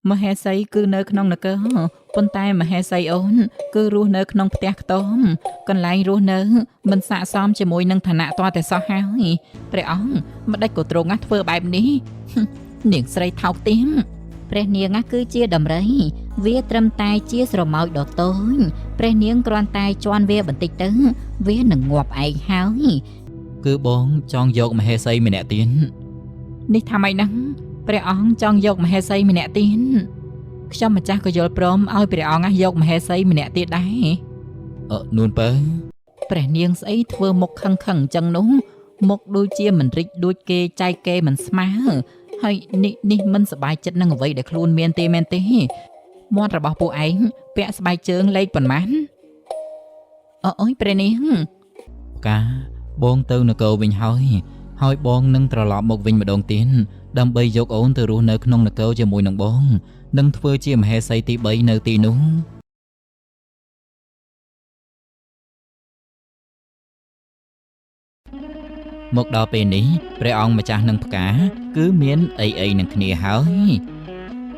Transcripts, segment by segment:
មហេសីគឺនៅក្នុងនគរប៉ុន្តែមហេសីអូនគឺរស់នៅក្នុងផ្ទះខ្ទមកន្លែងរស់នៅមិនស័ក្តិសមជាមួយនឹងឋានៈទាល់តែសោះហើយព្រះអង្គម្ដេចក៏ទ្រង់ធ្វើបែបនេះនាងស្រីថោកទាមព្រះនាងគឺជាដំរីវាត្រឹមតែជាស្រមោចដ៏តូចព្រះនាងគ្រាន់តែជន់វាបន្តិចទៅវានឹងងាប់ឯងហើយគឺបងចង់យកម្ហេសីម្នាក់ទៀតនេះថាម៉េចហ្នឹងព្រះអង្គចង់យកម្ហេសីម្នាក់ទៀតខ្ញុំម្ចាស់ក៏យល់ព្រមឲ្យព្រះអង្គយកម្ហេសីម្នាក់ទៀតដែរនួនពើព្រះនាងស្អីធ្វើមុខខឹងអញ្ចឹងនោះមុខដូចជាមិនរិចដូចគេចែកគេមិនស្មើហើយនេះមិនសប្បាយចិត្តនឹងអ្វីដែលខ្លួនមានទេមែនទេមាត់របស់ពួកឯងពាក់ស្បែកជើងលេខប៉ុន្មានអូយព្រះនាងកាបងទៅនគរវិញហើយបងនឹងត្រឡប់មកវិញម្ដងទៀតដើម្បីយកអូនទៅរស់នៅក្នុងនគរជាមួយនឹងបងនិងធ្វើជាមហេសីទី3នៅទីនោះមកដល់ពេលនេះព្រះអង្គម្ចាស់និងផ្កាគឺមានអីនឹងគ្នាហើយ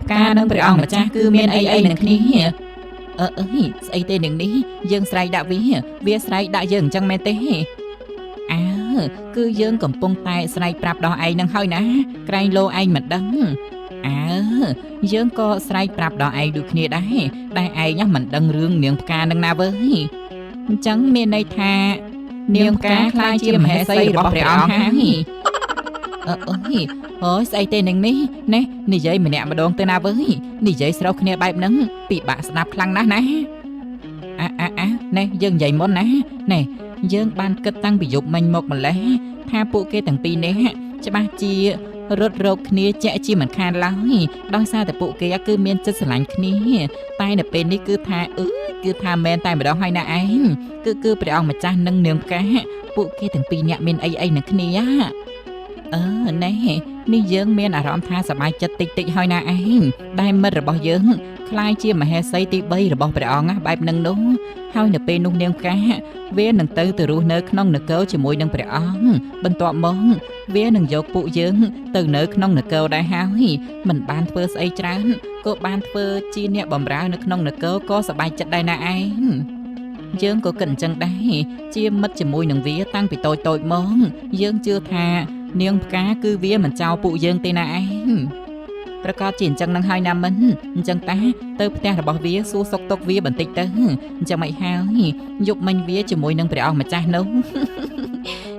ផ្កានិងព្រះអង្គម្ចាស់គឺមានអីនឹងគ្នាស្អីទេនឹងនេះយើងស្រែកដាក់វាស្រែកដាក់យើងអញ្ចឹងមែនទេគឺយើងកំពុងតែស្រែកប្រាប់ដល់ឯងនឹងហើយណាក្រែងលោឯងមិនដឹងយើងក៏ស្រែកប្រាប់ដល់ឯងដូចគ្នាដែរឯងមិនដឹងរឿងនាងផ្កានឹងណាវើអញ្ចឹងមានន័យថានាងផ្កាខ្លាចជាមហេសីរបស់ព្រះអង្គហើយអូយស្អីទេនឹងនេះណែនិយាយម្នាក់ម្ដងទៅណាវើនិយាយស្រោះគ្នាបែបហ្នឹងពិបាកស្ដាប់ខ្លាំងណាស់ណាណែយើងនិយាយមុនណាណែយើងបានគិតតាំងពីយប់មិញមកម្លេះថាពួកគេទាំងពីរនេះច្បាស់ជារត់រោគគ្នាជាក់ជាមិនខានឡើយដោយសារតែពួកគេគឺមានចិត្តស្រឡាញ់គ្នាតែនៅពេលនេះគឺថាមែនតែម្ដងហើយណាឯងគឺព្រះអង្គម្ចាស់និងនាងផ្កាពួកគេទាំងពីរនាក់មានអីនឹងគ្នាណែនេះយើងមានអារម្មណ៍ថាសប្បាយចិត្តតិចហើយណាឯងដែលមិត្តរបស់យើងខ្លាយជាមហេសីទី3របស់ព្រះអង្គបែបនឹងនោះហើយនៅពេលនោះនាងផ្កាវានឹងទៅរស់នៅក្នុងនគរជាមួយនឹងព្រះអង្គបន្ទាប់មកវានឹងយកពួកយើងទៅនៅក្នុងនគរដែរហើយមិនបានធ្វើស្អីច្រើនក៏បានធ្វើជាអ្នកបម្រើនៅក្នុងនគរក៏សប្បាយចិត្តដែរណាឯងយើងក៏គិតអញ្ចឹងដែរជាមិត្តជាមួយនឹងវាតាំងពីតូចមកយើងជឿថានាងផ្កាគឺវាមិនចោលពួកយើងទេណាឯងប្រកាសជាអញ្ចឹងនឹងហើយណាមិនអញ្ចឹងតាទៅផ្ទះរបស់វាសួរសុខទុក្ខវាបន្តិចទៅអញ្ចឹងមិនហើយយប់មិញវាជាមួយនឹងព្រះអង្គម្ចាស់នោះ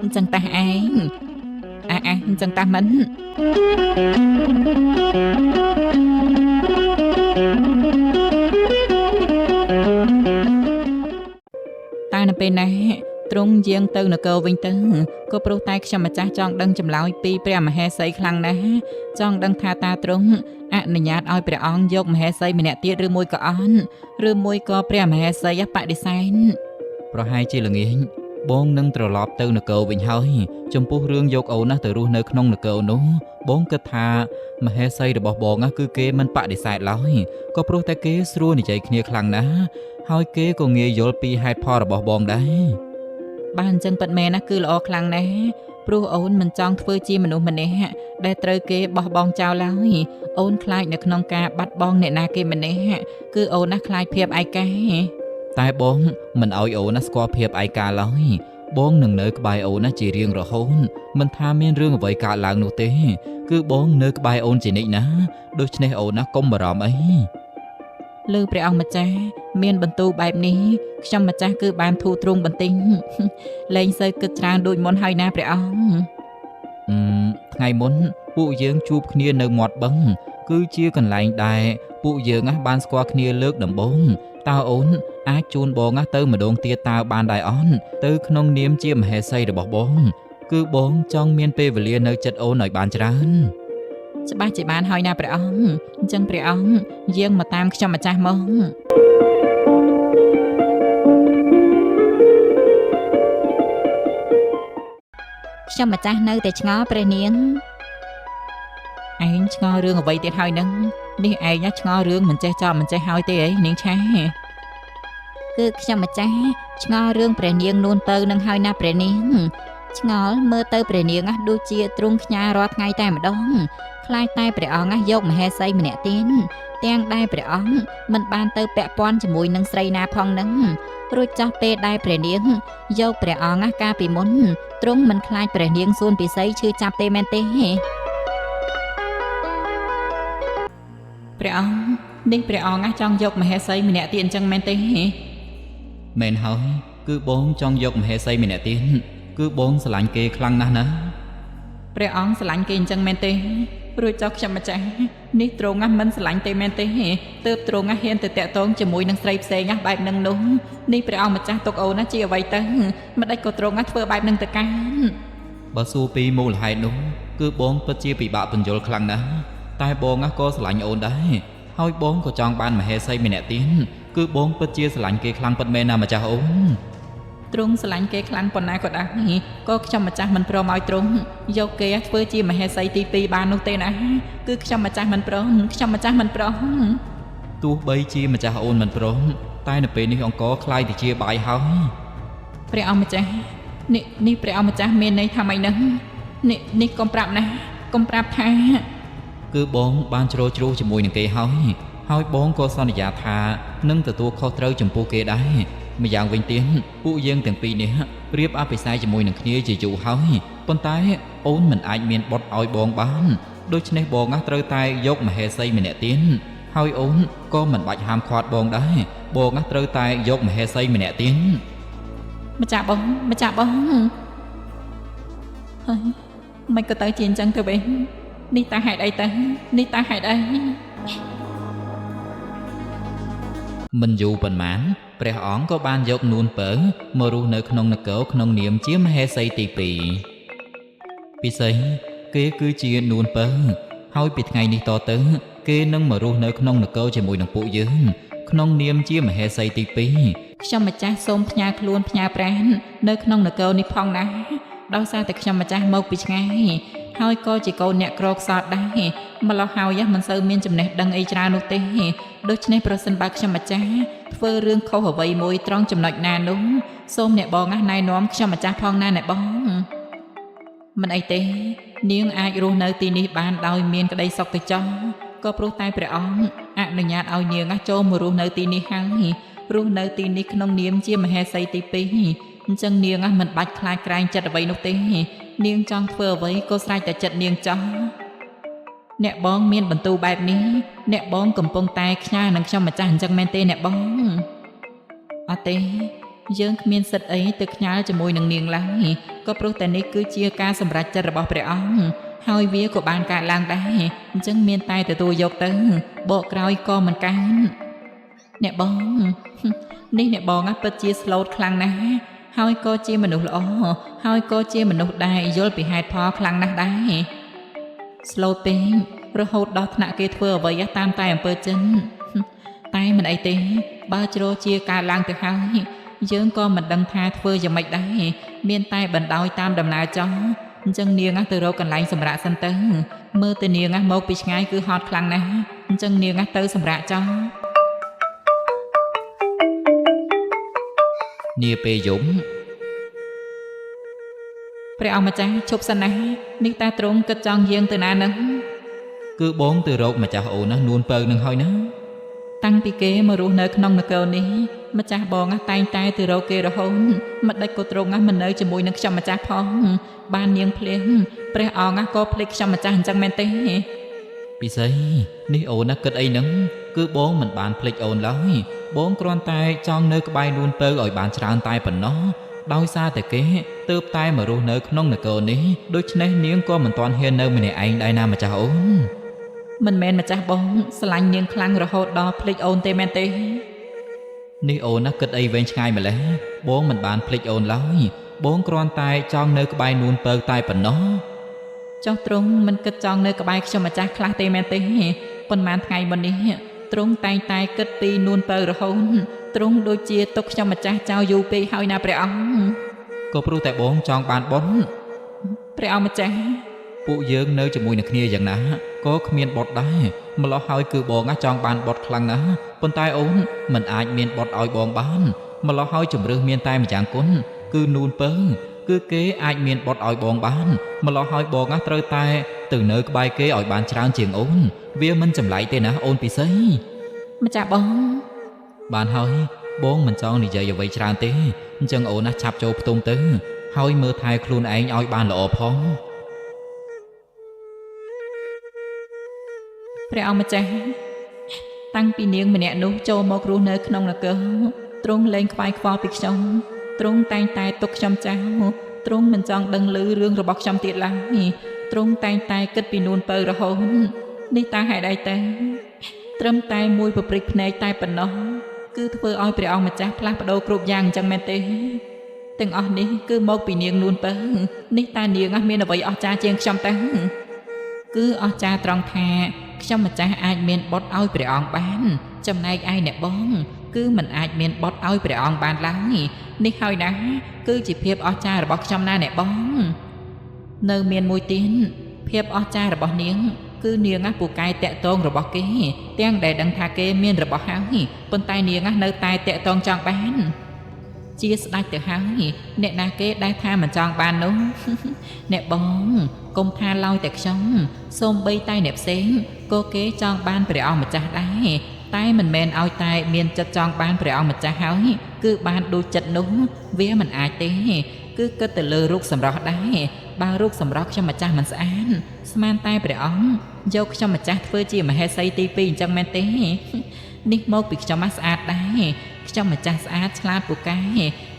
អញ្ចឹងតាឯងអញ្ចឹងតាមិនតែនៅពេលណាទ្រង់យាងទៅនគរវិញទៅក៏ព្រោះតែខ្ញុំម្ចាស់ចង់ដឹងចម្លើយពីព្រះមហេសីខ្លាំងណាស់ចង់ដឹងថាតាទ្រង់អនុញ្ញាតឲ្យព្រះអង្គយកម្ហេសីម្នាក់ទៀតឬមួយក៏អត់ឬមួយក៏ព្រះមហេសីបដិសេធប្រហែលជាល្ងាចបងនឹងត្រឡប់ទៅនគរវិញហើយចំពោះរឿងយកអូនទៅរស់នៅក្នុងនគរនោះបងគិតថាមហេសីរបស់បងគឺគេមិនបដិសេធឡើយក៏ព្រោះតែគេស្រួលនិយាយគ្នាខ្លាំងណាស់ហើយគេក៏ងាយយល់ពីហេតុផលរបស់បងដែរបានអញ្ចឹងពិតមែនណាគឺល្អខ្លាំងណាស់ព្រោះអូនមិនចង់ធ្វើជាមនុស្សម្នាក់ដែលត្រូវគេបោះបង់ចោលឡើយអូនខ្លាចនៅក្នុងការបាត់បង់អ្នកណាគេម្នាក់គឺអូនណាខ្លាចភាពឯកាតែបងមិនឲ្យអូនណាស្គាល់ភាពឯកាឡើយបងនឹងនៅក្បែរអូនណាជារៀងរហូតមិនថាមានរឿងអ្វីកើតឡើងនោះទេគឺបងនៅក្បែរអូនជានិច្ចណាដូច្នេះអូនណាកុំបារម្ភអីលើព្រះអង្គម្ចាស់មានបន្ទូលបែបនេះខ្ញុំម្ចាស់គឺបានធូរទ្រង់បន្តិចលែងសូវគិតច្រើនដូចមុនហើយណាព្រះអង្គថ្ងៃមុនពួកយើងជួបគ្នានៅមាត់បឹងគឺជាកន្លែងដែលពួកយើងបានស្គាល់គ្នាលើកដំបូងតើអូនអាចជូនបងទៅម្ដងទៀតតើបានដែរអត់ទៅក្នុងនាមជាមហេសីរបស់បងគឺបងចង់មានពេលវេលានៅចិត្តអូនឲ្យបានច្រើនច្បាស់ជាបានហើយណាព្រះអង្គអញ្ចឹងព្រះអង្គយាងមកតាមខ្ញុំម្ចាស់មកខ្ញុំម្ចាស់នៅតែឆ្ងល់ព្រះនាងឯងឆ្ងល់រឿងអ្វីទៀតហើយនឹងនេះឯងឆ្ងល់រឿងមិនចេះចប់មិនចេះហើយទេអីនាងឆាគឺខ្ញុំម្ចាស់ឆ្ងល់រឿងព្រះនាងនួនទៅនឹងហើយណាព្រះនាង ឆ្ងល់មើលទៅព្រះនាងដូចជាទ្រង់ផ្ញើរាល់ថ្ងៃតែម្ដងខ្លាចតែព្រះអង្គយកម្ហេសីម្នាក់ទៀតទាំងដែលព្រះអង្គមិនបានទៅពាក់ព័ន្ធជាមួយនឹងស្រីណាផងនឹងរួចចោះពេលដែលព្រះនាងយកព្រះអង្គកាលពីមុនទ្រង់មិនខ្លាចព្រះនាងសួនពិសីឈឺចាប់ទេមែនទេព្រះអង្គនេះព្រះអង្គចង់យកមហេសីម្នាក់ទៀតអញ្ចឹងមែនទេមែនហើយគឺបងចង់យកមហេសីម្នាក់ទៀតគឺបងស្រឡាញ់គេខ្លាំងណាស់ណាព្រះអង្គស្រឡាញ់គេអញ្ចឹងមែនទេរួចចោះខ្ញុំម្ចាស់នេះទ្រង់មិនស្រឡាញ់ទេមែនទេទើបទ្រង់ហ៊ានទៅតាក់ទងជាមួយនឹងស្រីផ្សេងបែបនឹងនោះនេះព្រះអង្គម្ចាស់ទុកអូនជាអ្វីទៅមិនដេចក៏ទ្រង់ធ្វើបែបនឹងទៅកាន់បើសួរពីមូលហេតុនោះគឺបងពិតជាពិបាកបញ្យល់ខ្លាំងណាស់តែបងក៏ស្រឡាញ់អូនដែរហើយបងក៏ចង់បានមហេសីម្នាក់ទៀតគឺបងពិតជាស្រឡាញ់គេខ្លាំងពិតមែនណាម្ចាស់អូនទ្រង់ស្រឡាញ់គេខ្លាំងប៉ុណ្ណាក៏ដោយក៏ខ្ញុំម្ចាស់មិនព្រមឲ្យទ្រង់យកគេធ្វើជាមហេសីទី2បាននោះទេណាគឺខ្ញុំម្ចាស់មិនព្រមខ្ញុំម្ចាស់មិនព្រមទោះបីជាម្ចាស់អូនមិនព្រមតែនៅពេលនេះអង្គខ្លាយទៅជាបាយហើយព្រះអង្គម្ចាស់នេះព្រះអង្គម្ចាស់មានន័យថាម៉េចនឹងនេះកុំប្រាប់ណាកុំប្រាប់ថាគឺបងបានជ្រោជ្រួសជាមួយនឹងគេហើយបងក៏សន្យាថានឹងទទួលខុសត្រូវចំពោះគេដែរម្យ៉ាងវិញទៀតពួកយើងទាំងពីរនេះរៀបអភិសេកជាមួយនឹងគ្នាជាយូរហើយប៉ុន្តែអូនមិនអាចមានបុត្រឲ្យបងបានដូច្នេះបងត្រូវតែយកមហេសីម្នាក់ទៀតហើយអូនក៏មិនបាច់ហាមឃាត់បងដែរបងត្រូវតែយកមហេសីម្នាក់ទៀតម្ចាស់បងហើយមិនក៏ទៅជាអញ្ចឹងទៅវិញនេះតាហេតុអីទៅនេះតាហេតុអីមិនយូរប៉ុន្មានព្រះអង្គក៏បានយកនួនពៅមករស់នៅក្នុងនគរក្នុងនាមជាមហេសីទី2ពិសីគេគឺជានួនពៅហើយពីថ្ងៃនេះតទៅគេនឹងមករស់នៅក្នុងនគរជាមួយនឹងពួកយើងក្នុងនាមជាមហេសីទី2ខ្ញុំម្ចាស់សូមផ្ញើខ្លួនផ្ញើប្រាណនៅក្នុងនគរនេះផងណាដោយសារតែខ្ញុំម្ចាស់មកពីឆ្ងាយហើយក៏ជាកូនអ្នកក្រខ្សត់ដែរម្ល៉េះហើយមិនសូវមានចំណេះដឹងអីច្រើននោះទេដូច្នេះប្រសិនបើខ្ញុំម្ចាស់ធ្វើរឿងខុសអ្វីមួយត្រង់ចំណុចណានោះសូមអ្នកបងណែនាំខ្ញុំម្ចាស់ផងណាអ្នកបងមិនអីទេនាងអាចរស់នៅទីនេះបានដោយមានក្តីសុខទៅចោះក៏ព្រោះតែព្រះអង្គអនុញ្ញាតឲ្យនាងចូលមករស់នៅទីនេះហើយរស់នៅទីនេះក្នុងនាមជាមហេសីទី2អញ្ចឹងនាងមិនបាច់ខ្លាចក្រែងចិត្តអ្វីនោះទេនាងចង់ធ្វើអ្វីក៏ស្រេចតែចិត្តនាងចង់អ្នកបងមានបន្ទូលបែបនេះអ្នកបងកំពុងតែខ្ញាល់នឹងខ្ញុំម្ចាស់អញ្ចឹងមែនទេអ្នកបងអត់ទេយើងគ្មានសិទ្ធិអីទៅខ្ញាល់ជាមួយនឹងនាងឡើយក៏ព្រោះតែនេះគឺជាការសម្រេចចិត្តរបស់ព្រះអង្គហើយវាក៏បានកើតឡើងដែរអញ្ចឹងមានតែទទួលយកទៅបកក្រោយក៏មិនកើតអ្នកបងនេះអ្នកបងពិតជាស្លូតខ្លាំងណាស់ហើយក៏ជាមនុស្សល្អហើយក៏ជាមនុស្សដែលយល់ពីហេតុផលខ្លាំងណាស់ដែរស្លូតពេករហូតដល់ថ្នាក់គេធ្វើអ្វីតាមតែអំពើចិនតែមិនអីទេបើជ្រោជាការឡើងទៅហើយយើងក៏មិនដឹងថាធ្វើយ៉ាងម៉េចដែរមានតែបណ្ដោយតាមដំណើរចោះអញ្ចឹងនាងទៅរកកន្លែងសម្រាកសិនទៅមើលទៅនាងមកពីឆ្ងាយគឺហត់ខ្លាំងណាស់អញ្ចឹងនាងទៅសម្រាកចោះនាពេលយប់ព្រះអង្គម្ចាស់ឈប់សិនណានេះតាទ្រង់គិតចង់យាងទៅណានឹងគឺបងទៅរកម្ចាស់អូនណានួនពៅនឹងហើយណាតាំងពីគេមករស់នៅក្នុងនគរនេះម្ចាស់បងតែងតែទៅរកគេរហូតមិនដេចក៏ទ្រង់មិននៅជាមួយនឹងខ្ញុំម្ចាស់ផងបាននាងភ្លៀងព្រះអង្គក៏ភ្លេចខ្ញុំម្ចាស់អញ្ចឹងមែនទេពិសីនេះអូនណាគិតអីហ្នឹងគឺបងមិនបានភ្លេចអូនឡើយបងគ្រាន់តែចង់នៅក្បែរនួនពៅឲ្យបានច្រើនតែប៉ុណ្ណោះដោយសារតែគេទើបតែមករស់នៅក្នុងនគរនេះដូច្នេះនាងក៏មិនទាន់ហ៊ាននៅម្នាក់ឯងដែរណាម្ចាស់អូនមិនមែនម្ចាស់បងស្រឡាញ់នាងខ្លាំងរហូតដល់ភ្លេចអូនទេមែនទេនេះអូនណាគិតអីវែងឆ្ងាយម្ល៉េះបងមិនបានភ្លេចអូនឡើយបងគ្រាន់តែចង់នៅក្បែរនួនពៅតែប៉ុណ្ណោះចុះទ្រង់មិនគិតចង់នៅក្បែរខ្ញុំម្ចាស់ខ្លះទេមែនទេប៉ុន្មានថ្ងៃមុននេះទ្រង់តែងតែគិតពីនួនពៅរហូតទ្រង់ដូចជាទុកខ្ញុំម្ចាស់ចោលយូរពេកហើយណាព្រះអង្គក៏ព្រោះតែបងចង់បានបុណ្យព្រះអង្គម្ចាស់ពួកយើងនៅជាមួយនឹងគ្នាយ៉ាងណាក៏គ្មានបុណ្យដែរម្ល៉េះហើយគឺបងចង់បានបុណ្យខ្លាំងណាស់ប៉ុន្តែអូនមិនអាចមានបុណ្យឲ្យបងបានម្ល៉េះហើយជំរឿសមានតែម្យ៉ាងគុណគឺនួនពៅ គឺគេអាចមានបុតឲ្យបងបានម្លោះឲ្យបងត្រូវតែទៅនៅក្បែរគេឲ្យបានច្រើនជាងអូនវាមិនចម្លែកទេណាអូនពិសី ម្ចាស់បង បានហើយបងមិនចង់និយាយអ្វីច្រើនទេអញ្ចឹងអូនណាឆាប់ចូលផ្ទំទៅហើយមើលថែខ្លួនឯងឲ្យបានល្អផង ព្រះអង្គម្ចាស់តាំងពីនាងម្នាក់នោះចូលមករស់នៅក្នុងនគរទ្រង់លែងខ្វាយខ្វល់ពីខ្ញុំទ្រង់តែងតែទុកខ្ញុំចោលទ្រង់មិនចង់ដឹងឮរឿងរបស់ខ្ញុំទៀតឡើយទ្រង់តែងតែគិតពីនួនពៅរហូតនេះតើហេតុអីទៅត្រឹមតែមួយពព្រិចភ្នែកតែប៉ុណ្ណោះគឺធ្វើឲ្យព្រះអង្គម្ចាស់ផ្លាស់ប្ដូរគ្រប់យ៉ាងអញ្ចឹងមែនទេទាំងអស់នេះគឺមកពីនាងនួនពៅនេះតើនាងមានអ្វីអស្ចារ្យជាងខ្ញុំទៅគឺអស្ចារ្យត្រង់ថាខ្ញុំម្ចាស់អាចមានបុត្រឲ្យព្រះអង្គបានចំណែកឯអ្នកបងគឺមិនអាចមានបុត្រឲ្យព្រះអង្គបានឡើយនេះហើយណាគឺជាភាពអស្ចារ្យរបស់ខ្ញុំណាអ្នកបងនៅមានមួយទៀតភាពអស្ចារ្យរបស់នាងគឺនាងពូកែតាក់តងរបស់គេទាំងដែលដឹងថាគេមានរបស់ហើយប៉ុន្តែនាងនៅតែតាក់តងចង់បានជាស្ដេចទៅហើយអ្នកណាគេដែលថាមិនចង់បាននោះ អ្នកបងកុំថាឡើយតែខ្ញុំសូម្បីតែអ្នកផ្សេងក៏គេចង់បានព្រះអង្គម្ចាស់ដែរតែមិនមែនឲ្យតែមានចិត្តចង់បានព្រះអង្គម្ចាស់ហើយគឺបានដូចចិត្តនោះវាមិនអាចទេគឺគិតទៅលើរូបសម្រស់ដែរបើរូបសម្រស់ខ្ញុំម្ចាស់មិនស្អាតស្មានតែព្រះអង្គយកខ្ញុំម្ចាស់ធ្វើជាមហេសីទី2អញ្ចឹងមែនទេ នេះមកពីខ្ញុំស្អាតដែរខ្ញុំម្ចាស់ស្អាតឆ្លាតពូកែ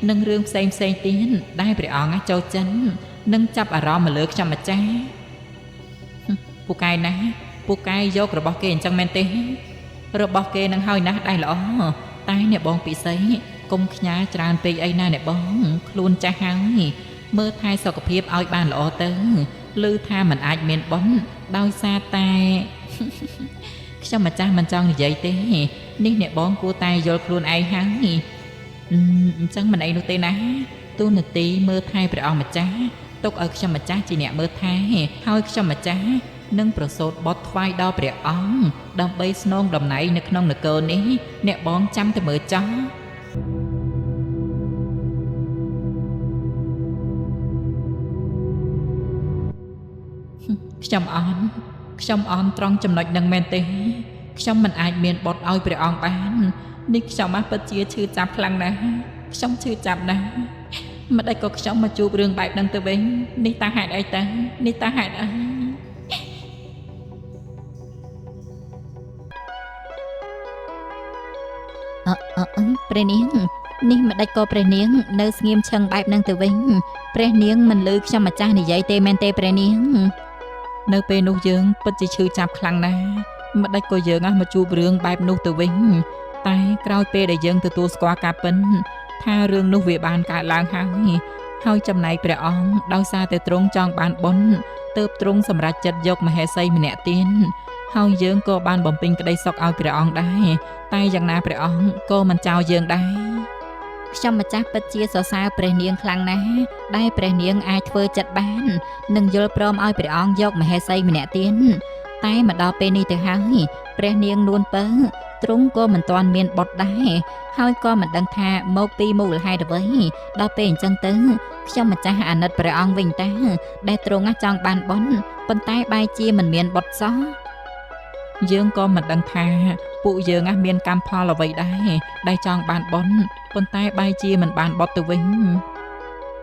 និងរឿងផ្សេងទៀតដែលព្រះអង្គចូលចិត្តនិងចាប់អារម្មណ៍មកលើខ្ញុំម្ចាស់ពូកែណាពូកែយករបស់គេអញ្ចឹងមែនទេរបស់គេនឹងហើយណាស់ដែរល្អតែអ្នកបងពិសីកុំខ្ញាល់ច្រើនពេកអីណាអ្នកបងខ្លួនចាស់ហើយមើលថែសុខភាពឲ្យបានល្អទៅឮថាមិនអាចមានបុណ្យដោយសារតែ ខ្ញុំម្ចាស់មិនចង់និយាយទេនេះអ្នកបងគួរតែយល់ខ្លួនឯងហើយអញ្ចឹងមិនអីនោះទេណាទូនាទីមើលថែព្រះអង្គម្ចាស់ទុកឲ្យខ្ញុំម្ចាស់ជាអ្នកមើលថែហើយខ្ញុំម្ចាស់នឹងប្រសូតបុត្រថ្វាយដល់ព្រះអង្គដើម្បីស្នងតំណែងនៅក្នុងនគរនេះអ្នកបងចាំតែមើលចោះខ្ញុំអន់ត្រង់ចំណុចនឹងមែនទេខ្ញុំមិនអាចមានបុត្រឲ្យព្រះអង្គបាននេះខ្ញុំពិតជាឈឺចាប់ខ្លាំងណាស់ខ្ញុំឈឺចាប់ណាស់មិនដេចក៏ខ្ញុំមកជួបរឿងបែបហ្នឹងទៅវិញនេះតើហេតុអីទៅនេះតើហេតុអីព្រះនាងនេះមិនដេចក៏ព្រះនាងនៅស្ងៀមឈឹងបែបហ្នឹងទៅវិញព្រះនាងមិនឮខ្ញុំម្ចាស់និយាយទេមែនទេព្រះនាងនៅពេលនោះយើងពិតជាឈឺចាប់ខ្លាំងណាស់មិនដេចក៏យើងមកជួបរឿងបែបនោះទៅវិញតែក្រោយពេលដែលយើងទទួលស្គាល់ការពិនថារឿងនោះវាបានកើតឡើងហើយចំណែកព្រះអង្គដោយសារតែទ្រង់ចង់បានបុណ្យទើបទ្រង់សម្រេចចិត្តយកមហេសីម្នាក់ទៀតហើយយើងក៏បានបំពេញក្តីសុខឲ្យព្រះអង្គដែរតែយ៉ាងណាព្រះអង្គក៏មិនចោលយើងដែរខ្ញុំម្ចាស់ពិតជាសរសើរព្រះនាងខ្លាំងណាស់ដែលព្រះនាងអាចធ្វើចិត្តបាននិងយល់ព្រមឲ្យព្រះអង្គយកមហេសីម្នាក់ទៀតតែមកដល់ពេលនេះទៅហើយព្រះនាងនួនពៅទ្រង់ក៏មិនទាន់មានបុត្រដែរហើយក៏មិនដឹងថាមកពីមូលហេតុអ្វីដល់ពេលអញ្ចឹងទៅខ្ញុំម្ចាស់អាណិតព្រះអង្គវិញតាដែលទ្រង់ចង់បានបុណ្យប៉ុន្តែបែរជាមិនមានបុត្រសោះយើងក៏មិនដឹងថាពួកយើងមានកម្មផលអ្វីដែរដែលចង់បានបុណ្យប៉ុន្តែបែរជាមិនបានបុត្រទៅវិញ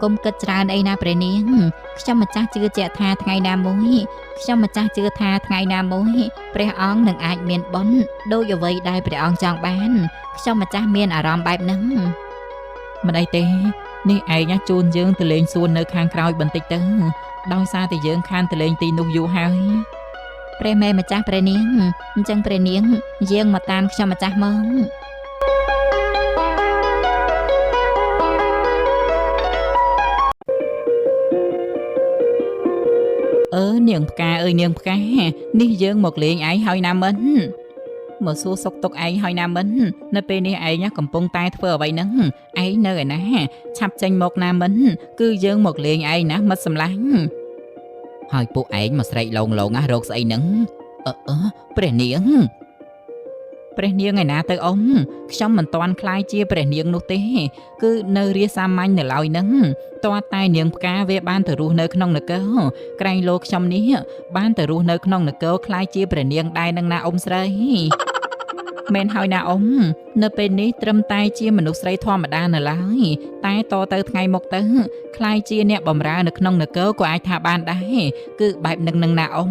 កុំគិតច្រើនអីណាព្រះនាងខ្ញុំម្ចាស់ជឿជាក់ថាថ្ងៃណាមួយខ្ញុំម្ចាស់ជឿថាថ្ងៃណាមួយព្រះអង្គនឹងអាចមានបុណ្យដូចអ្វីដែលព្រះអង្គចង់បានខ្ញុំម្ចាស់មានអារម្មណ៍បែបហ្នឹងមិនអីទេនេះឯងជូនយើងទៅលេងសួននៅខាងក្រោយបន្តិចទៅដោយសារតែយើងខានទៅលេងទីនោះយូរហើយព្រះមេម្ចាស់ព្រះនាងអញ្ចឹងព្រះនាងយាងមកតាមខ្ញុំម្ចាស់មកនាងផ្កាអើយនាងផ្កានេះយើងមកលេងឯងហើយណាមិនមកសួរសុខទុក្ខឯងហើយណាមិននៅពេលនេះឯងកំពុងតែធ្វើអ្វីហ្នឹងឯងនៅឯណាឆាប់ចេញមកណាមិនគឺយើងមកលេងឯងណាមិត្តសម្លាញ់ហើយពួកឯងមកស្រែកឡងរោគស្អីហ្នឹងព្រះនាង ព្រះនាងឯណាទៅអ៊ំខ្ញុំមិនតាន់ខ្លាយជាព្រះនាងនោះទេគឺនៅរាសាមញ្ញនៅឡើយហ្នឹងតើតែនាងផ្កាវាបានទៅរស់នៅក្នុងនគរក្រែងលោកខ្ញុំនេះបានទៅរស់នៅក្នុងនគរខ្លាយជាព្រះនាងដែរនឹងណាអ៊ំស្រីមែនហើយណាអ៊ំនៅពេលនេះត្រឹមតែជាមនុស្សស្រីធម្មតានៅឡើយតែតទៅថ្ងៃមុខទៅខ្លាយជាអ្នកបម្រើនៅក្នុងនគរក៏អាចថាបានដែរគឺបែបនឹងណាអ៊ំ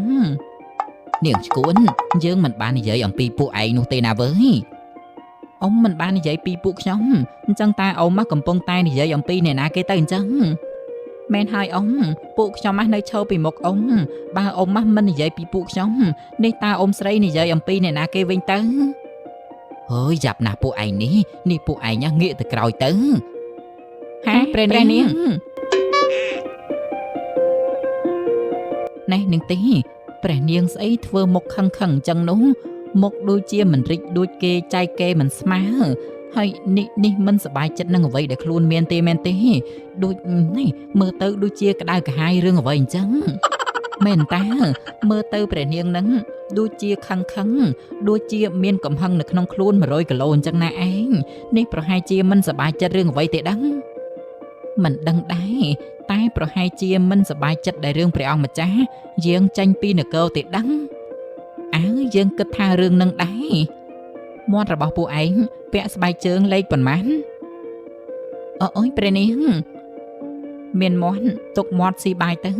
នាងឈួនយើងមិនបាននិយាយអំពីពួកឯងនោះទេណាវើយអ៊ំមិនបាននិយាយពីពួកខ្ញុំអញ្ចឹងតែអ៊ំកំពុងតែនិយាយអំពីអ្នកណាគេទៅអញ្ចឹងមែនហើយអ៊ំពួកខ្ញុំនៅឈរពីមុខអ៊ំបើអ៊ំមិននិយាយពីពួកខ្ញុំនេះតើអ៊ំស្រីនិយាយអំពីអ្នកណាគេវិញទៅហើយចាប់ណាស់ពួកឯងនេះពួកឯងងាកទៅក្រោយទៅហាព្រះនាងនេះនឹងទីព្រះនាងស្អីធ្វើមុខខឹងអញ្ចឹងនោះមុខដូចជាមិនរិចដូចគេចែកគេមិនស្មើហើយនេះមិនសប្បាយចិត្តនឹងអ្វីដែលខ្លួនមានទេមែនទេដូចនេះមើលទៅដូចជាក្តៅក្រហាយរឿងអ្វីអញ្ចឹងមែនតាមើលទៅព្រះនាងនឹងដូចជាខឹងដូចជាមានកំហឹងនៅក្នុងខ្លួន100គីឡូអញ្ចឹងណាឯងនេះប្រហែលជាមិនសប្បាយចិត្តរឿងអ្វីទេដឹងមិនដឹងដែរតែប្រហែលជាមិនសប្បាយចិត្តដែលរឿងព្រះអង្គម្ចាស់យើងចាញ់ពីនគរទេដឹងយើងគិតថារឿងនឹងដែរមាត់របស់ពួកឯងពាក់ស្បែកជើងលេខប៉ុន្មានអូយព្រះនាងមានមាត់ទុកមាត់ស៊ីបាយទៅ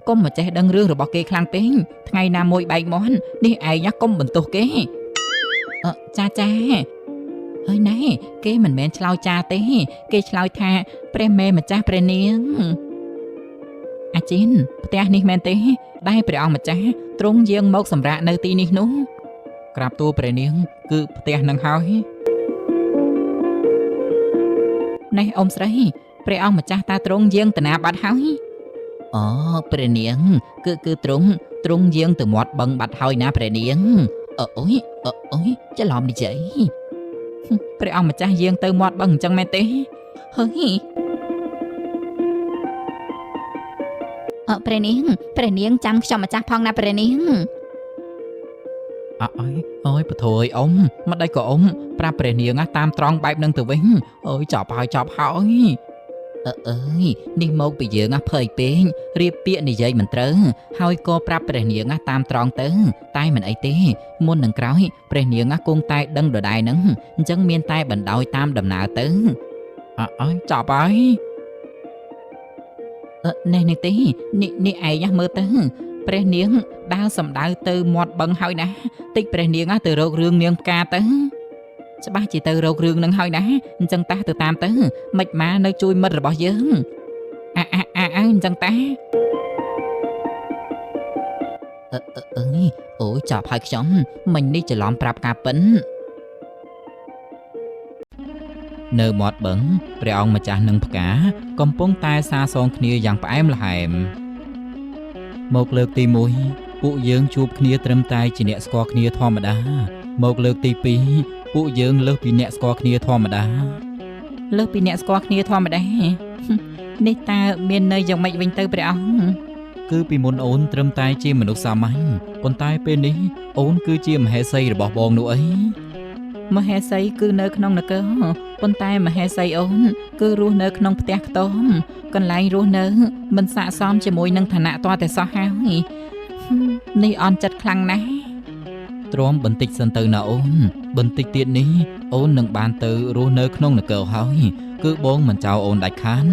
កុំមកចេះដឹងរឿងរបស់គេខ្លាំងពេកថ្ងៃណាមួយបែកមាត់នេះឯងកុំបន្ទោសគេចាហើយណែគេមិនមែនឆ្លោយចាទេគេឆ្លោយថាព្រះមេម្ចាស់ព្រះនាងអាជីនផ្ទះនេះមែនទេដែលព្រះអង្គម្ចាស់ទ្រង់យាងមកសម្រាកនៅទីនេះនោះក្រាបទូលព្រះនាងគឺផ្ទះនឹងហើយណែអ៊ំស្រីព្រះអង្គម្ចាស់តាទ្រង់យាងតាណាបាត់ហើយអូព្រះនាងគឺទ្រង់យាងទៅមាត់បឹងបាត់ហើយណាព្រះនាងអូយច្រឡំនិយាយព្រះអង្គម្ចាស់យាងទៅមាត់បឹងអញ្ចឹងមែនទេហើយព្រះនាងចាំខ្ញុំម្ចាស់ផងណាព្រះនាងអូយពធអ៊ំមិនដេចក៏អ៊ំប្រាប់ព្រះនាងតាមត្រង់បែបនឹងទៅវិញអូយចប់ហើយនេះមកពីយើងភ័យពេករៀបពាក្យនិយាយមិនត្រូវហើយក៏ប្រាប់ព្រះនាងតាមត្រង់ទៅតែមិនអីទេមុននឹងក្រោយព្រះនាងគង់តែដឹងដដែលហ្នឹងអញ្ចឹងមានតែបណ្ដោយតាមដំណើរទៅចប់ហើយនេះទេនេះឯងមើលទៅព្រះនាងដើរសម្ដៅទៅមាត់បឹងហើយណាតិចព្រះនាងទៅរករឿងនាងផ្កាទៅច្បាស់ជាទៅរករឿងនឹងហើយណាអញ្ចឹងតាទៅតាមទៅមិនមកនៅជួយមិត្តរបស់យើងអញ្ចឹងតាអូយចាប់ហើយខ្ញុំមិញនេះច្រឡំប្រាប់ការពិននៅមាត់បឹងព្រះអង្គម្ចាស់និងផ្កាកំពុងតែសាសងគ្នាយ៉ាងផ្អែមល្ហែមមកលើកទី1ពួកយើងជួបគ្នាត្រឹមតែជាអ្នកស្គាល់គ្នាធម្មតាមកលើកទី2ពួកយើងលើសពីអ្នកស្គាល់គ្នាធម្មតានេះតើមានន័យយ៉ាងម៉េចវិញទៅព្រះអង្គគឺពីមុនអូនត្រឹមតែជាមនុស្សសាមញ្ញប៉ុន្តែពេលនេះអូនគឺជាមហេសីរបស់បងនោះអីមហេសីគឺនៅក្នុងនគរប៉ុន្តែមហេសីអូនគឺរស់នៅក្នុងផ្ទះខ្ទមកន្លែងរស់នៅមិនស័ក្តិសមជាមួយនឹងឋានៈតតែសោះហើយនេះអន់ចិត្តខ្លាំងណាស់ទ្រាំបន្តិចសិនទៅណាអូនបន្តិចទៀតនេះអូននឹងបានទៅរស់នៅក្នុងនគរហើយគឺបងមិនចោលអូនដាច់ខាត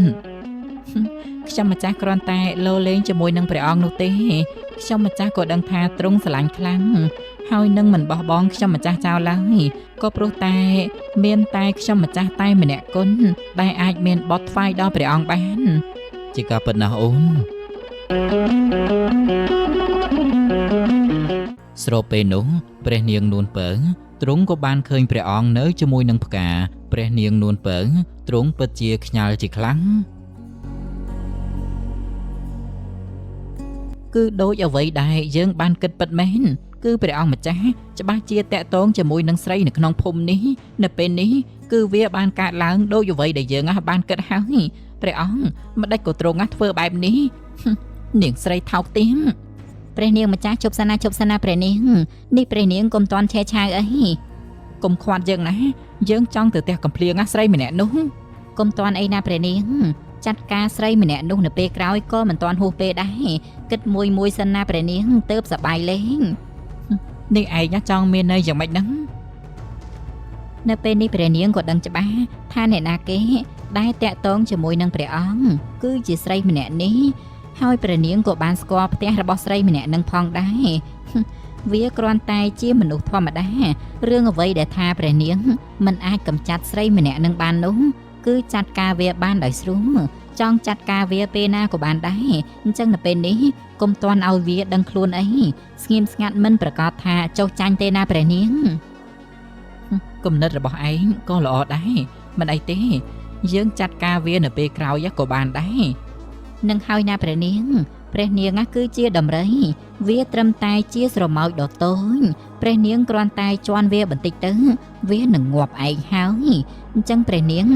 ខ្ញុំម្ចាស់គ្រាន់តែលោលេងជាមួយនឹងព្រះអង្គនោះទេខ្ញុំម្ចាស់ក៏ដឹងថាទ្រង់ស្រឡាញ់ខ្លាំងហើយនឹងមិនបោះបង់ខ្ញុំម្ចាស់ចោលឡើយក៏ព្រោះតែមានតែខ្ញុំម្ចាស់តែម្នាក់គុណដែលអាចមានបទថ្វាយដល់ព្រះអង្គបានជាការពិតណាស់អូនស្របពេលនោះព្រះនាងនួនពើទ្រង់ក៏បានឃើញព្រះអង្គនៅជាមួយនឹងផ្កាព្រះនាងនួនពើទ្រង់ពិតជាខ្ញាល់ជាខ្លាំងគឺដូចអ្វីដែលយើងបានគិតពិតមែនគឺព្រះអង្គម្ចាស់ច្បាស់ជាតាក់ទងជាមួយនឹងស្រីនៅក្នុងភូមិនេះនៅពេលនេះគឺវាបានកើតឡើងដូចអ្វីដែលយើងបានគិតហើយព្រះអង្គមិនដេចក៏ទ្រង់ធ្វើបែបនេះនាងស្រីថោកទាបព្រះនាងម្ចាស់ជប់សាណាព្រះនាងនេះព្រះនាងកុំតន់ឆេឆាវអី កុំខ្វាត់យើងណាយើងចង់ទៅផ្ទះកំភ្លៀងស្រីម្នាក់នោះកុំតាន់អីណាព្រះនាងចាត់ការស្រីម្នាក់នោះនៅពេលក្រោយក៏មិនតាន់ហួសពេលដែរគិតមួយសិនណាព្រះនាងទៅសប្បាយលេងនេះឯងចង់មានន័យយ៉ាងម៉េចហ្នឹងនៅពេលនេះព្រះនាងក៏ដឹងច្បាស់ថាអ្នកណាគេដែលតាក់ទងជាមួយនឹងព្រះអង្គគឺជាស្រីម្នាក់នេះហើយព្រះនាងក៏បានស្គាល់ផ្ទះរបស់ស្រីម្នាក់នឹងផងដែរវាគ្រាន់តែជាមនុស្សធម្មតារឿងអ្វីដែលថាព្រះនាងមិនអាចកម្ចាត់ស្រីម្នាក់នឹងបាននោះគឺចាត់ការវាបានដោយស្រួលចង់ចាត់ការវាពេលណាក៏បានដែរអញ្ចឹងនៅពេលនេះកុំតាន់ឲ្យវាដឹងខ្លួនអីស្ងៀមស្ងាត់មិនប្រកាសថាចុះចាញ់ទេណាព្រះនាងគំនិតរបស់ឯងក៏ល្អដែរមិនអីទេយើងចាត់ការវានៅពេលក្រោយក៏បានដែរនឹងហើយណាព្រះនាងគឺជាដំរីវាត្រឹមតែជាស្រមោចដ៏តូចព្រះនាងគ្រាន់តែជន់វាបន្តិចទៅវានឹងងាប់ឯងហើយអញ្ចឹងព្រះនាង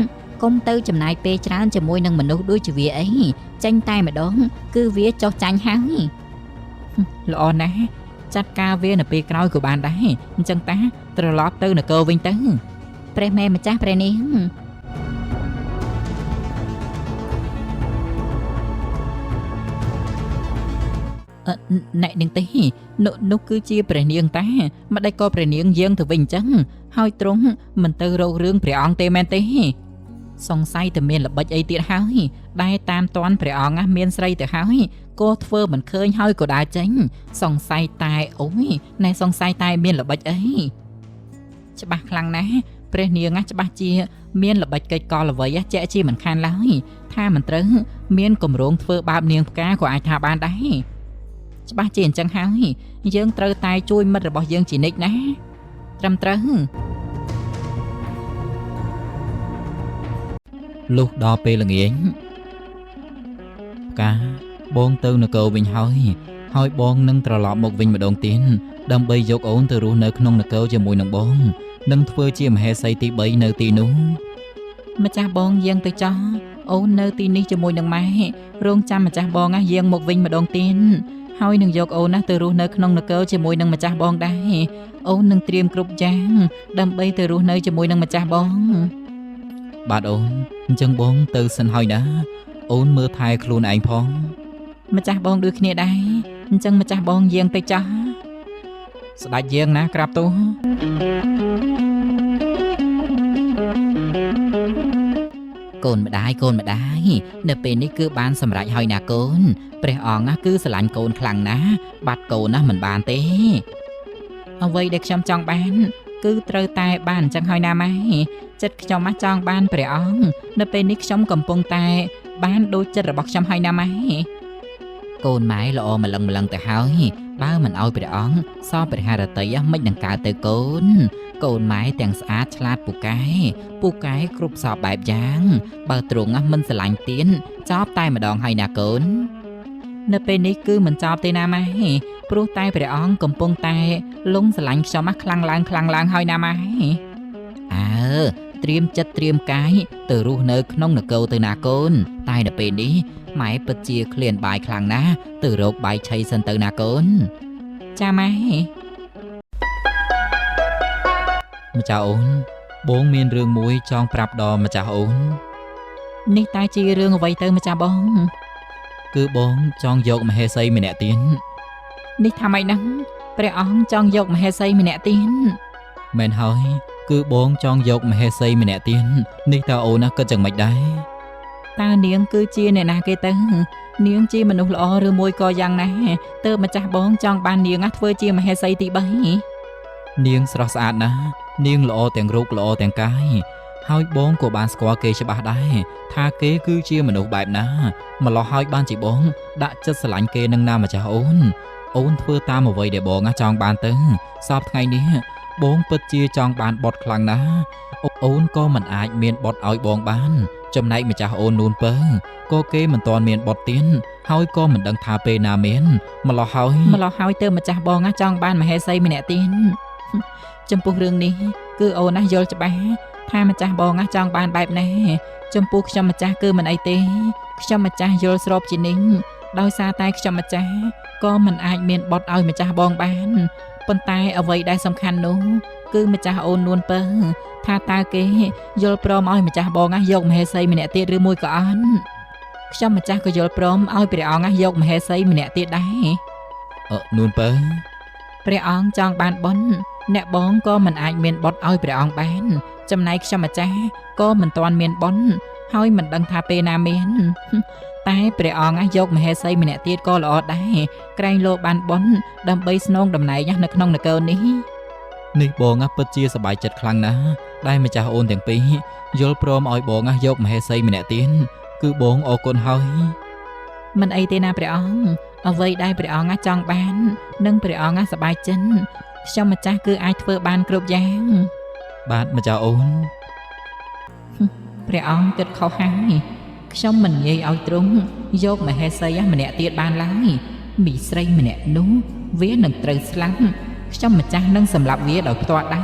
កុំទៅចំណាយពេលច្រើនជាមួយនឹងមនុស្សដូចជាវាអីចាញ់តែម្ដងគឺវាចុះចាញ់ហើយល្អណាស់ចាត់ការវានៅពេលក្រោយក៏បានដែរអញ្ចឹងតាត្រឡប់ទៅនគរវិញទៅព្រះមេម្ចាស់ព្រះនាងអ្នកនាងទេនោះគឺជាព្រះនាងតាម្ដេចក៏ព្រះនាងយាងទៅវិញអញ្ចឹងហើយទ្រង់មិនទៅរករឿងព្រះអង្គទេមែនទេសង្ស័យតែមានល្បិចអីទៀតហើយដែលតាមតាន់ព្រះអង្គមានស្រីទៅហើយក៏ធ្វើមិនឃើញហើយក៏ដើរចេញសង្ស័យតែអូយណែសង្ស័យតែមានល្បិចអីច្បាស់ខ្លាំងណាស់ព្រះនាងច្បាស់ជាមានល្បិចកិច្ចកលអ្វីជាក់ជាមិនខានឡើយថាមិនត្រូវមានគម្រោងធ្វើបាបនាងផ្កាក៏អាចថាបានដែរច្បាស់ជាអញ្ចឹងហើយយើងត្រូវតែជួយមិត្តរបស់យើងជានិច្ចណាត្រឹមត្រូវលុះដល់ពេលល្ងាចផ្កាបងទៅនគរវិញហើយបងនឹងត្រឡប់មកវិញម្ដងទៀតដើម្បីយកអូនទៅរស់នៅក្នុងនគរជាមួយនឹងបងនឹងធ្វើជាមហេសីទី3នៅទីនោះម្ចាស់បងយាងទៅចោះអូននៅទីនេះជាមួយនឹងម៉ែរងចាំម្ចាស់បងយាងមកវិញម្ដងទៀតហើយនឹងយកអូនទៅរស់នៅក្នុងនគរជាមួយនឹងម្ចាស់បងដែរអូននឹងត្រៀមគ្រប់យ៉ាងដើម្បីទៅរស់នៅជាមួយនឹងម្ចាស់បងបាទអូនអញ្ចឹងបងទៅសិនហើយណាអូនមើលថែខ្លួនឯងផងម្ចាស់បងដូចគ្នាដែរអញ្ចឹងម្ចាស់បងយាងទៅចាស់ស្ដេចយាងណាក្រាបទូលកូនម្ដាយនៅពេលនេះគឺបានសម្រេចហើយណាកូនព្រះអង្គគឺស្រឡាញ់កូនខ្លាំងណាស់បាត់កូនមិនបានទេអ្វីដែលខ្ញុំចង់បានគឺត្រូវតែបានអញ្ចឹងហើយណាម៉ែចិត្តខ្ញុំចង់បានព្រះអង្គនៅពេលនេះខ្ញុំកំពុងតែបានដូចចិត្តរបស់ខ្ញុំហើយណាម៉ែកូនម៉ែល្អម្លឹងទៅហើយបើមិនអោយព្រះអង្គសពព្រះハរតីមិននឹងកើតទៅកូនម៉ែទាំងស្អាតឆ្លាតពូកែគ្រប់សពបែបយ៉ាងបើទ្រង់មិនស្រឡាញ់ទៀនចប់តែម្ដងហើយណាកូននៅពេលនេះគឺមិនចប់ទេណាម៉ែព្រោះតែព្រះអង្គកំពុងតែលងស្រឡាញ់ខ្ញុំខ្លាំងឡើងហើយណាម៉ែត្រៀមចិត្តត្រៀមកាយទៅរស់នៅក្នុងនគរទៅណាកូនតែនៅពេលនេះម៉ែពិតជាឃ្លានបាយខ្លាំងណាស់ទៅរកបាយឆីសិនទៅណាកូនចាម៉ែម្ចាស់អូនបងមានរឿងមួយចង់ប្រាប់ដល់ម្ចាស់អូននេះតែជារឿងអ្វីទៅម្ចាស់បងគឺបងចង់យកម្ហេសីម្នាក់ទៀតនេះថាម៉េចហ្នឹងព្រះអង្គចង់យកម្ហេសីម្នាក់ទៀតមែនហើយគឺបងចង់យកម្ហេសីម្នាក់ទៀតនេះតើអូនគិតយ៉ាងម៉េចដែរតើនាងគឺជាអ្នកណាគេទៅនាងជាមនុស្សល្អឬមួយក៏យ៉ាងណាទើបម្ចាស់បងចង់បាននាងធ្វើជាមហេសីទី3នាងស្រស់ស្អាតណាស់នាងល្អទាំងរូបល្អទាំងកាយហើយបងក៏បានស្គាល់គេច្បាស់ដែរថាគេគឺជាមនុស្សបែបណាម្ល៉េះហើយបានជាបងដាក់ចិត្តស្រឡាញ់គេនឹងណាម្ចាស់អូនធ្វើតាមអ្វីដែលបងចង់បានទៅសពថ្ងៃនេះបងពិតជាចង់បានបុតខ្លាំងណាស់អូនក៏មិនអាចមានបុតឲ្យបងបានចំណែកម្ចាស់អូននួនពើក៏គេមិនទាន់មានបុតទៀនហើយក៏មិនដឹងថាពេលណាមានម្ល៉េះហើយទៅម្ចាស់បងចង់បានមហេសីម្នាក់ទៀនចំពោះរឿងនេះគឺអូនយល់ច្បាស់ថាម្ចាស់បងចង់បានបែបណាចំពោះខ្ញុំម្ចាស់គឺមិនអីទេខ្ញុំម្ចាស់យល់ស្របជានិញដោយសារតែខ្ញុំម្ចាស់ក៏មិនអាចមានបុតឲ្យម្ចាស់បងបាន ប៉ុន្តែអ្វីដែលសំខាន់នោះគឺម្ចាស់អូននួនពៅថាតើគេយល់ព្រមឲ្យម្ចាស់បងយកម្ហេសីម្នាក់ទៀតឬមួយក៏អត់ខ្ញុំម្ចាស់ក៏យល់ព្រមឲ្យព្រះអង្គយកម្ហេសីម្នាក់ទៀតដែរ នួនពៅ ព្រះអង្គចង់បានបុណ្យអ្នកបងក៏មិនអាចមានបុត្រឲ្យព្រះអង្គបានចំណែកខ្ញុំម្ចាស់ក៏មិនទាន់មានបុណ្យហើយមិនដឹងថាពេលណាមាន តែព្រះអង្គយកម្ហេសីម្នាក់ទៀតក៏ល្អដែរក្រែងលោបានបុណ្យដើម្បីស្នងតំណែងនៅក្នុងនគរនេះ នេះបងពិតជាសប្បាយចិត្តខ្លាំងណាស់ដែលម្ចាស់អូនទាំងពីរយល់ព្រមឲ្យបងយកម្ហេសីម្នាក់ទៀតគឺបងអរគុណហើយ មិនអីទេណាព្រះអង្គអ្វីដែលព្រះអង្គចង់បាននិងព្រះអង្គសប្បាយចិត្តខ្ញុំម្ចាស់គឺអាចធ្វើបានគ្រប់យ៉ាង បាទម្ចាស់អូន ព្រះអង្គគិតខុសហើយខ្ញុំមិនងាយឲ្យទ្រង់យកម្ហេសីម្នាក់ទៀតបានឡើយមីស្រីម្នាក់នោះវានឹងត្រូវស្លាប់ខ្ញុំម្ចាស់នឹងសម្លាប់វាដោយផ្ទាល់ដៃ